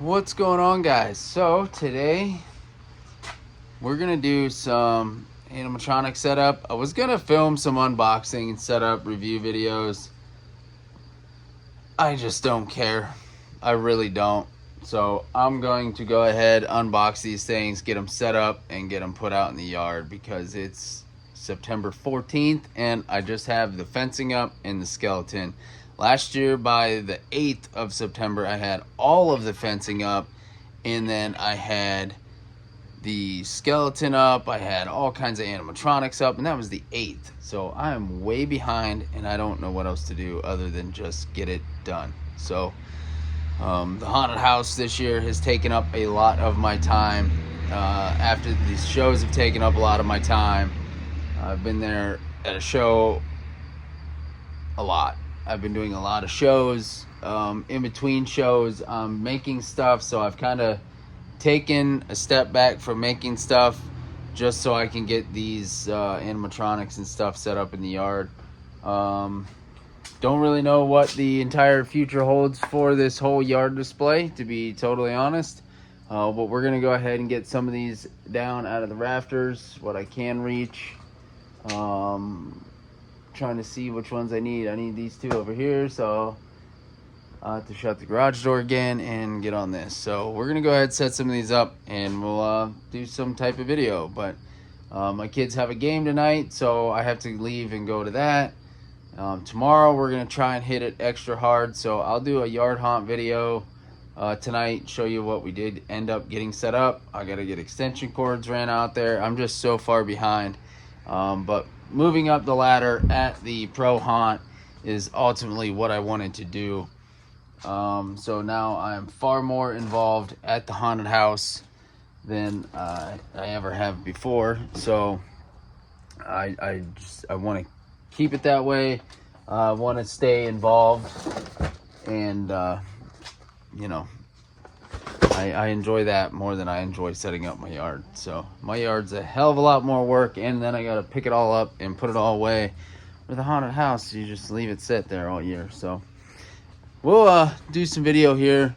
What's going on, guys? So today we're gonna do some animatronic setup. I was gonna film some unboxing and setup review videos. I just don't care. I really don't. So I'm going to go ahead, unbox these things, get them set up, and get them put out in the yard because it's September 14th and I just have the fencing up and the skeleton. Last year by the 8th of September I had all of the fencing up, and then I had the skeleton up, I had all kinds of animatronics up, and that was the 8th. So I am way behind and I don't know what else to do other than just get it done. So the haunted house this year has taken up a lot of my time. After these shows have taken up a lot of my time, I've been there at a show a lot. I've been doing a lot of shows. In between shows, I'm making stuff, so I've kind of taken a step back from making stuff just so I can get these animatronics and stuff set up in the yard. Don't really know what the entire future holds for this whole yard display, to be totally honest. But we're going to go ahead and get some of these down out of the rafters, what I can reach. Trying to see which ones I need. I need these two over here, so I'll have to shut the garage door again and get on this. So we're gonna go ahead and set some of these up and we'll do some type of video. But my kids have a game tonight, so I have to leave and go to that. Tomorrow we're gonna try and hit it extra hard, so I'll do a yard haunt video tonight, show you what we did end up getting set up. I gotta get extension cords ran out there. I'm just so far behind, but moving up the ladder at the Pro Haunt is ultimately what I wanted to do. So now I'm far more involved at the haunted house than I ever have before. So I want to keep it that way. I want to stay involved, and you know, I enjoy that more than I enjoy setting up my yard. So my yard's a hell of a lot more work, and then I gotta pick it all up and put it all away. With a haunted house, you just leave it sit there all year. So we'll do some video here.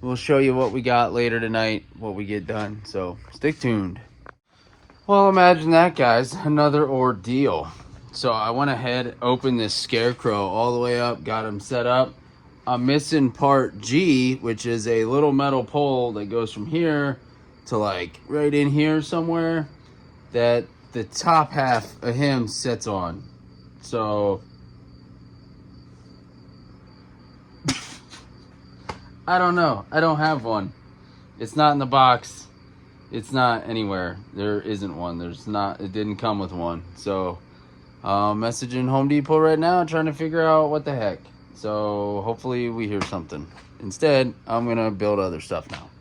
We'll show you what we got later tonight, what we get done. So stick tuned. Well, imagine that, guys. Another ordeal. So I went ahead, opened this scarecrow all the way up, got him set up. I'm missing part G, which is a little metal pole that goes from here to like right in here somewhere that the top half of him sits on. So I don't know. I don't have one. It's not in the box. It's not anywhere. There isn't one. There's not. It didn't come with one. So messaging Home Depot right now, trying to figure out what the heck. So hopefully we hear something. Instead, I'm gonna build other stuff now.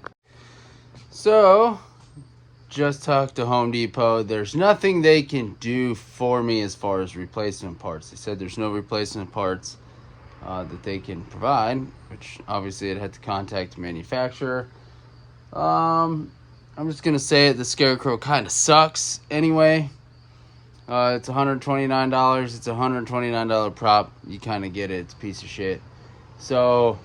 So just talked to Home Depot. There's nothing they can do for me as far as replacement parts. They said there's no replacement parts that they can provide, which obviously I'd have to contact the manufacturer. I'm just gonna say it, the scarecrow kind of sucks anyway. It's $129. It's a $129 prop. You kind of get it. It's a piece of shit. So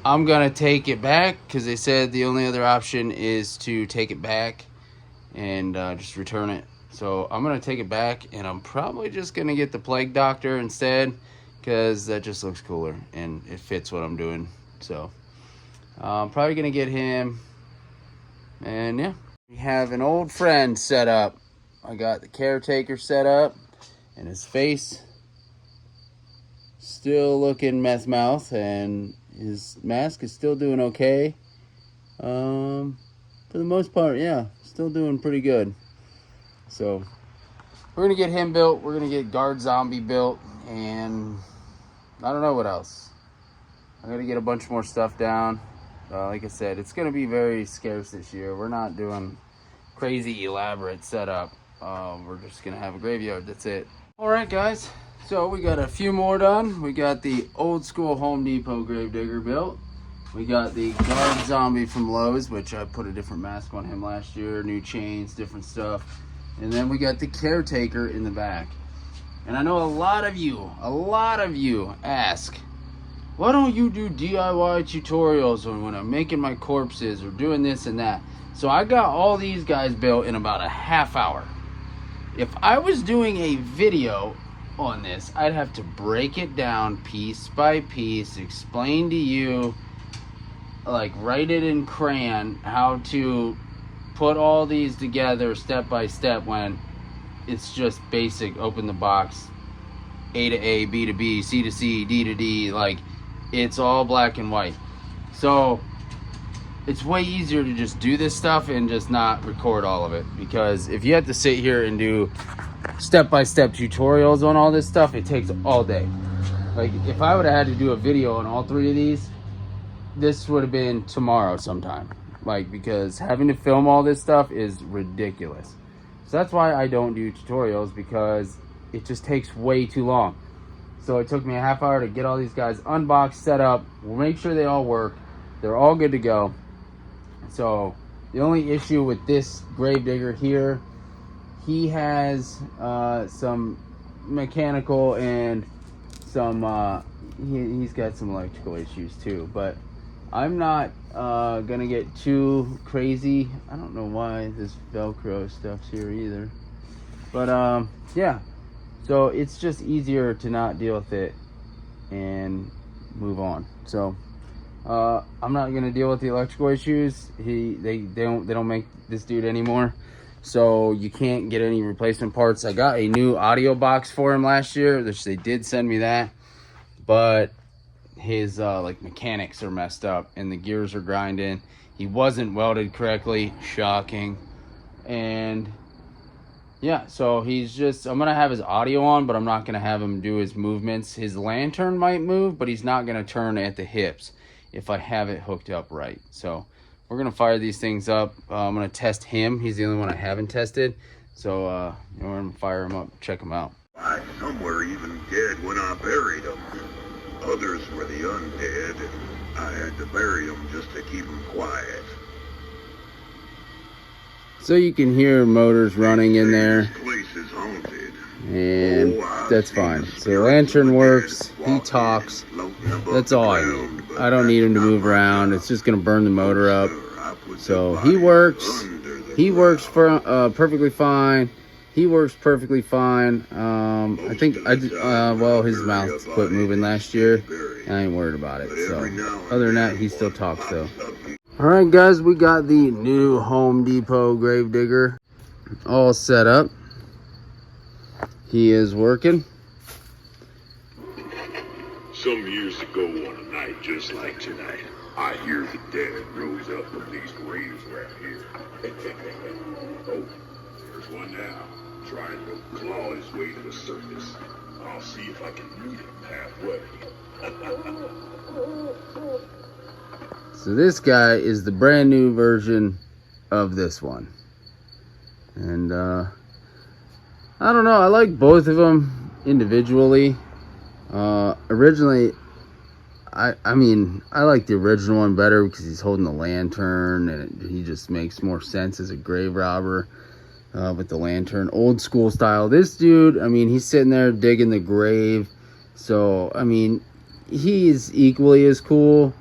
I'm gonna take it back because they said the only other option is to take it back and just return it. So I'm gonna take it back, and I'm probably just gonna get the Plague Doctor instead because that just looks cooler and it fits what I'm doing. So I'm probably gonna get him. And yeah, we have an old friend set up. I got the caretaker set up, and his face still looking meth mouth, and his mask is still doing okay. For the most part, yeah, still doing pretty good. So we're gonna get him built. We're gonna get Guard Zombie built, and I don't know what else. I'm gonna get a bunch more stuff down. Like I said, it's gonna be very scarce this year. We're not doing crazy elaborate setup. We're just gonna have a graveyard. That's it. All right, guys. So we got a few more done. We got the old school Home Depot Gravedigger built. We got the Guard Zombie from Lowe's, which I put a different mask on him last year, new chains, different stuff. And then we got the caretaker in the back. And I know a lot of you ask, why don't you do DIY tutorials when I'm making my corpses or doing this and that? So I got all these guys built in about a half hour. If I was doing a video on this, I'd have to break it down piece by piece, explain to you, like write it in crayon, how to put all these together step by step, when it's just basic, open the box, A to A, B to B, C to C, D to D, like it's all black and white. So it's way easier to just do this stuff and just not record all of it, because if you have to sit here and do step-by-step tutorials on all this stuff, it takes all day. Like if I would have had to do a video on all three of these, this would have been tomorrow sometime, like, because having to film all this stuff is ridiculous. So that's why I don't do tutorials, because it just takes way too long. So it took me a half hour to get all these guys unboxed, set up. We'll make sure they all work, they're all good to go. So the only issue with this Gravedigger here, he has some mechanical and some he's got some electrical issues too, but I'm not gonna get too crazy. I don't know why this Velcro stuff's here either, but yeah, so it's just easier to not deal with it and move on. So I'm not gonna deal with the electrical issues. They don't make this dude anymore, so you can't get any replacement parts. I got a new audio box for him last year, which they did send me that, but his like mechanics are messed up and the gears are grinding. He wasn't welded correctly, shocking. And yeah, so he's just, I'm gonna have his audio on, but I'm not gonna have him do his movements. His lantern might move, but he's not gonna turn at the hips if I have it hooked up right. So we're gonna fire these things up. I'm gonna test him. He's the only one I haven't tested. So we're gonna fire him up, check him out. Some were even dead when I buried them. Others were the undead, and I had to bury them just to keep them quiet. So you can hear motors running in there, This place is haunted. and that's fine. So the lantern works, he talks, that's all I need. I don't need him to move around, it's just gonna burn the motor up. So he works perfectly fine. He works perfectly fine. I think well, his mouth quit moving last year. I ain't worried about it. So other than that, he still talks though. All right, guys, we got the new Home Depot Gravedigger all set up. He is working. Some years ago on a night just like tonight, I hear the dead rose up from these graves right here. Oh, there's one now, trying to claw his way to the surface. I'll see if I can meet him halfway. So this guy is the brand new version of this one. And I don't know, I like both of them individually. Originally, I mean, I like the original one better because he's holding the lantern and he just makes more sense as a grave robber with the lantern, old school style. This dude, I mean, he's sitting there digging the grave. So, I mean, he's equally as cool,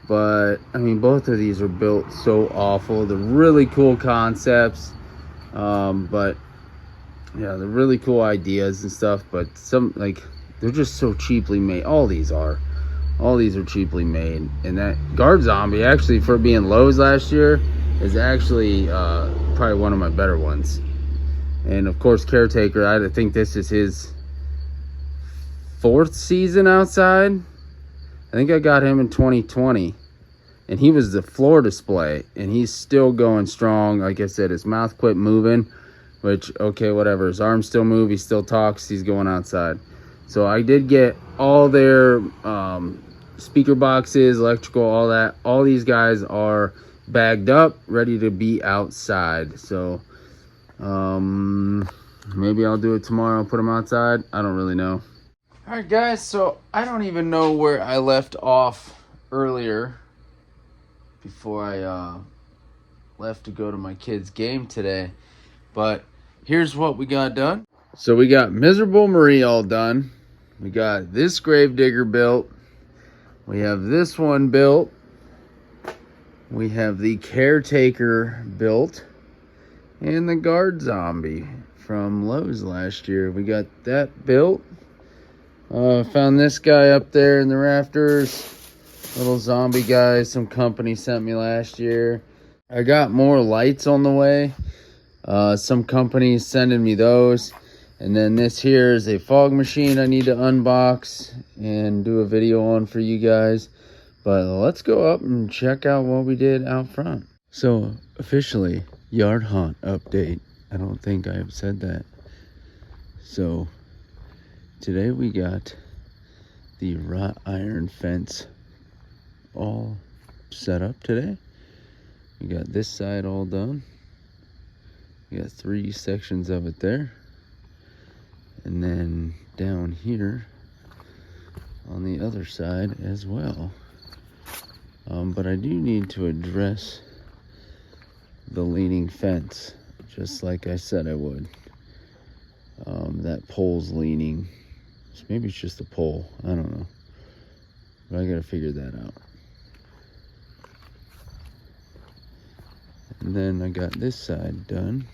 but I mean, both of these are built so awful. They're really cool concepts, but yeah, they're really cool ideas and stuff, but some, like, they're just so cheaply made. All these are cheaply made. And that Guard Zombie, actually, for being Lowe's last year, is actually probably one of my better ones. And of course, Caretaker, I think this is his 4th season outside. I think I got him in 2020, and he was the floor display, and he's still going strong. Like I said, his mouth quit moving, which, okay, whatever. His arms still move, he still talks, he's going outside. So I did get all their speaker boxes, electrical, all that. All these guys are bagged up, ready to be outside. So maybe I'll do it tomorrow, put them outside. I don't really know. All right, guys, so I don't even know where I left off earlier before I left to go to my kid's game today. But here's what we got done. So we got Miserable Marie all done. We got this Gravedigger built. We have this one built. We have the Caretaker built. And the Guard Zombie from Lowe's last year. We got that built. Found this guy up there in the rafters. Little zombie guy some company sent me last year. I got more lights on the way. Some companies sending me those. And then this here is a fog machine I need to unbox and do a video on for you guys. But let's go up and check out what we did out front. So officially, yard haunt update. I don't think I have said that. So today we got the wrought iron fence all set up today. We got this side all done. We got 3 sections of it there. And then down here on the other side as well. But I do need to address the leaning fence, just like I said I would. That pole's leaning. So maybe it's just a pole, I don't know. But I gotta figure that out. And then I got this side done,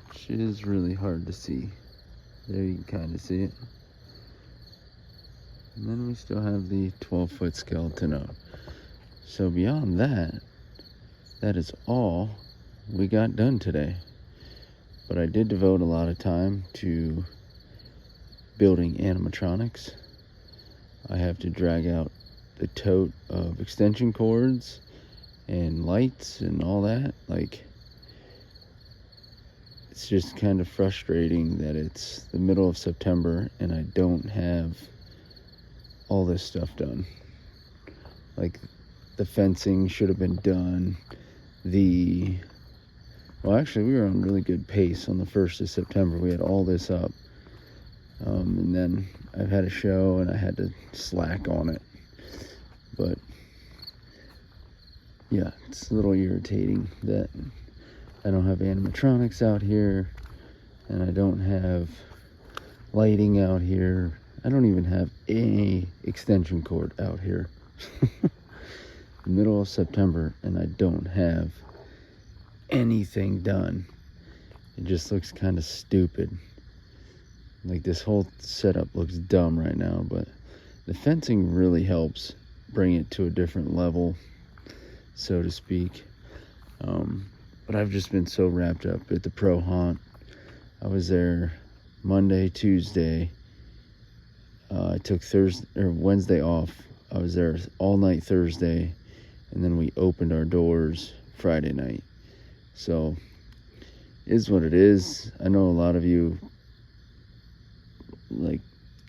which is really hard to see. There you can kind of see it. And then we still have the 12-foot skeleton up. So beyond that, that is all we got done today. But I did devote a lot of time to building animatronics. I have to drag out the tote of extension cords and lights and all that. Like, it's just kind of frustrating that it's the middle of September and I don't have all this stuff done. Like, the fencing should have been done. Well, actually, we were on really good pace on the 1st of September. We had all this up. And then I've had a show and I had to slack on it. But yeah, it's a little irritating that I don't have animatronics out here and I don't have lighting out here. I don't even have any extension cord out here. Middle of September and I don't have anything done. It just looks kind of stupid. Like, this whole setup looks dumb right now, but the fencing really helps bring it to a different level, so to speak. But I've just been so wrapped up at the Pro Haunt. I was there Monday, Tuesday. I took Wednesday off. I was there all night Thursday, and then we opened our doors Friday night. So, is what it is. I know a lot of you like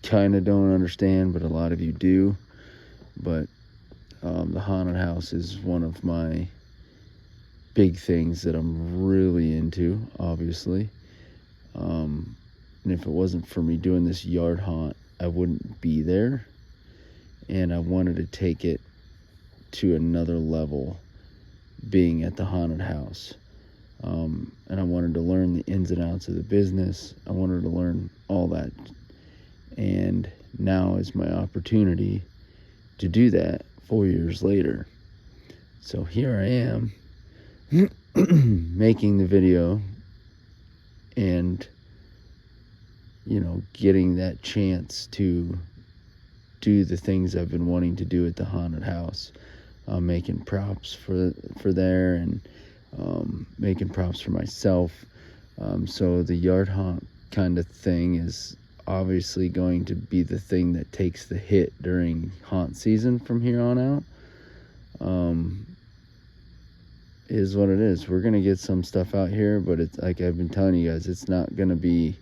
kind of don't understand, but a lot of you do. But the haunted house is one of my big things that I'm really into, obviously. And if it wasn't for me doing this yard haunt, I wouldn't be there. And I wanted to take it to another level being at the haunted house. And I wanted to learn the ins and outs of the business. I wanted to learn all that. And now is my opportunity to do that 4 years later. So here I am making the video and, you know, getting that chance to do the things I've been wanting to do at the haunted house. Making props for there and making props for myself. So the yard haunt kind of thing is obviously going to be the thing that takes the hit during haunt season from here on out. Is what it is. We're gonna get some stuff out here, but it's like I've been telling you guys, it's not gonna be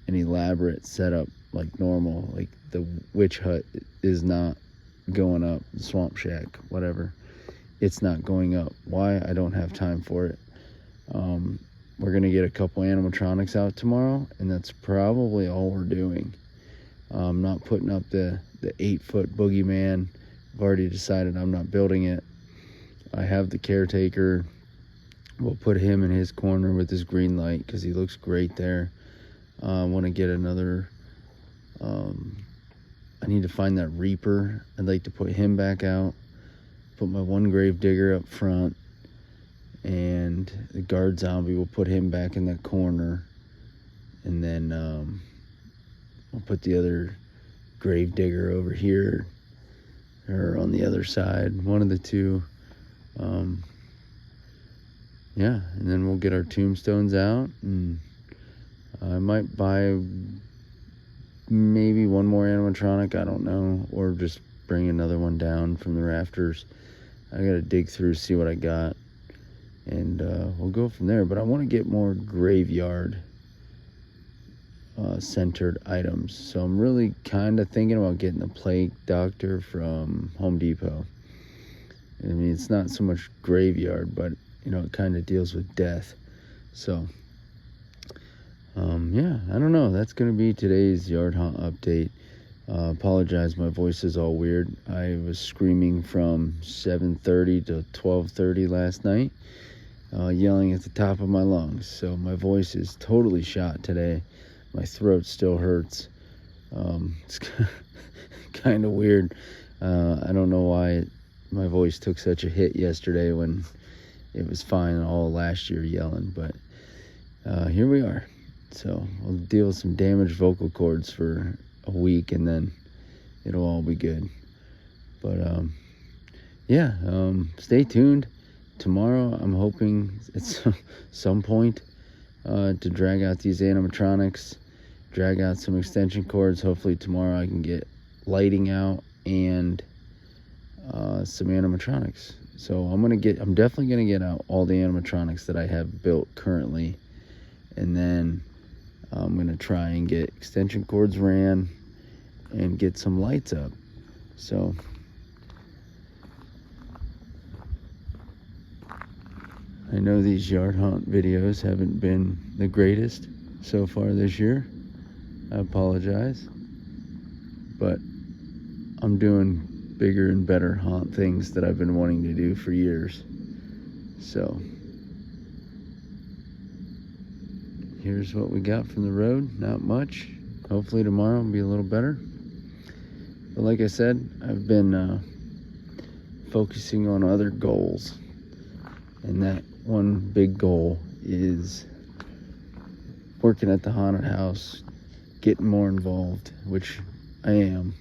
an elaborate setup like normal. Like, the witch hut is not going up, the swamp shack, whatever, it's not going up. Why? I don't have time for it. We're gonna get a couple animatronics out tomorrow, and that's probably all we're doing. I'm not putting up the 8-foot boogeyman. I've already decided I'm not building it. I have the Caretaker. We'll put him in his corner with his green light because he looks great there. I want to get another I need to find that Reaper. I'd like to put him back out. Put my one grave digger up front. And the guard zombie, we'll put him back in that corner. And then I'll put the other grave digger over here. Or on the other side. One of the two. Yeah, and then we'll get our tombstones out. And I might buy maybe one more animatronic, I don't know, or just bring another one down from the rafters. I gotta dig through, see what I got, and we'll go from there. But I want to get more graveyard centered items, so I'm really kind of thinking about getting the Plague Doctor from Home Depot. I mean, it's not so much graveyard, but you know, it kind of deals with death. So yeah, I don't know. That's going to be today's yard haunt update. Apologize, my voice is all weird. I was screaming from 7:30 to 12:30 last night, yelling at the top of my lungs. So my voice is totally shot today. My throat still hurts. It's kind of weird. I don't know why my voice took such a hit yesterday when it was fine all last year yelling, but here we are. So I'll deal with some damaged vocal cords for a week, and then it'll all be good. But yeah, stay tuned. Tomorrow I'm hoping at some point to drag out these animatronics, drag out some extension cords. Hopefully tomorrow I can get lighting out and some animatronics. So I'm definitely gonna get out all the animatronics that I have built currently, and then I'm gonna try and get extension cords ran and get some lights up. So I know these yard haunt videos haven't been the greatest so far this year. I apologize, but I'm doing bigger and better haunt things that I've been wanting to do for years. So here's what we got from the road. Not much. Hopefully tomorrow will be a little better. But like I said, I've been focusing on other goals, and that one big goal is working at the haunted house, getting more involved, which I am.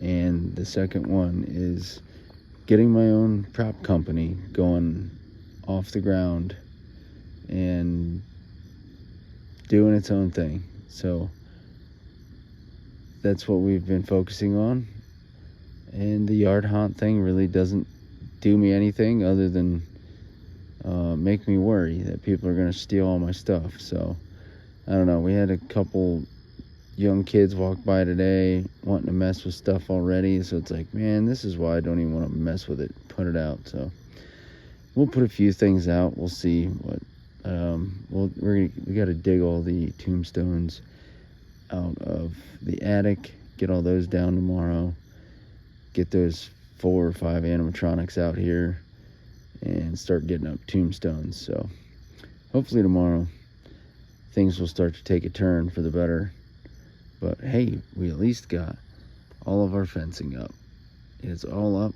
And the second one is getting my own prop company going off the ground and doing its own thing. So that's what we've been focusing on. And the yard haunt thing really doesn't do me anything other than make me worry that people are going to steal all my stuff. So I don't know. We had a couple young kids walk by today wanting to mess with stuff already, so it's like, man, this is why I don't even want to mess with it, put it out. So we'll put a few things out. We'll see what we got to dig all the tombstones out of the attic, get all those down tomorrow, get those 4 or 5 animatronics out here, and start getting up tombstones. So hopefully tomorrow things will start to take a turn for the better. But hey, we at least got all of our fencing up. It's all up,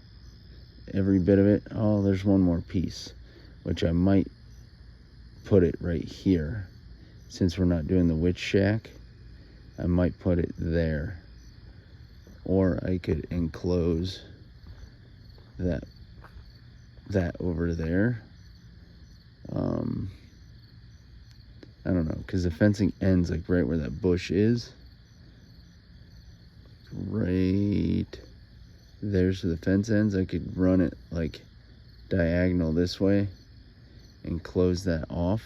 every bit of it. Oh, there's one more piece, which I might put it right here. Since we're not doing the witch shack, I might put it there. Or I could enclose that over there. I don't know, because the fencing ends like right where that bush is. Right there's where the fence ends. I could run it like diagonal this way and close that off,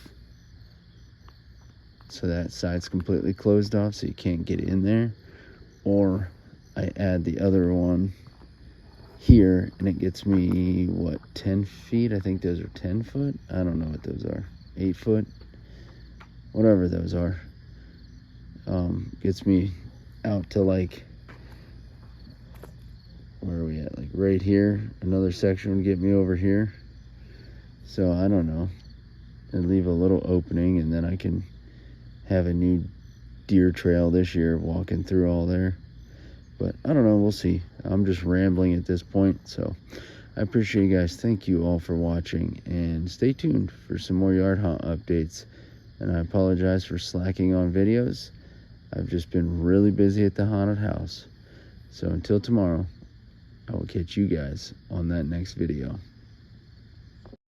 so that side's completely closed off so you can't get in there. Or I add the other one here and it gets me, what, 10 feet? I think those are 10 foot. I don't know what those are. 8 foot, whatever those are. Gets me out to like, where are we at? Like right here. Another section would get me over here. So I don't know. And leave a little opening, and then I can have a new deer trail this year walking through all there. But I don't know, we'll see. I'm just rambling at this point, so I appreciate you guys. Thank you all for watching, and stay tuned for some more Yard Haunt updates. And I apologize for slacking on videos. I've just been really busy at the haunted house. So until tomorrow, I will catch you guys on that next video.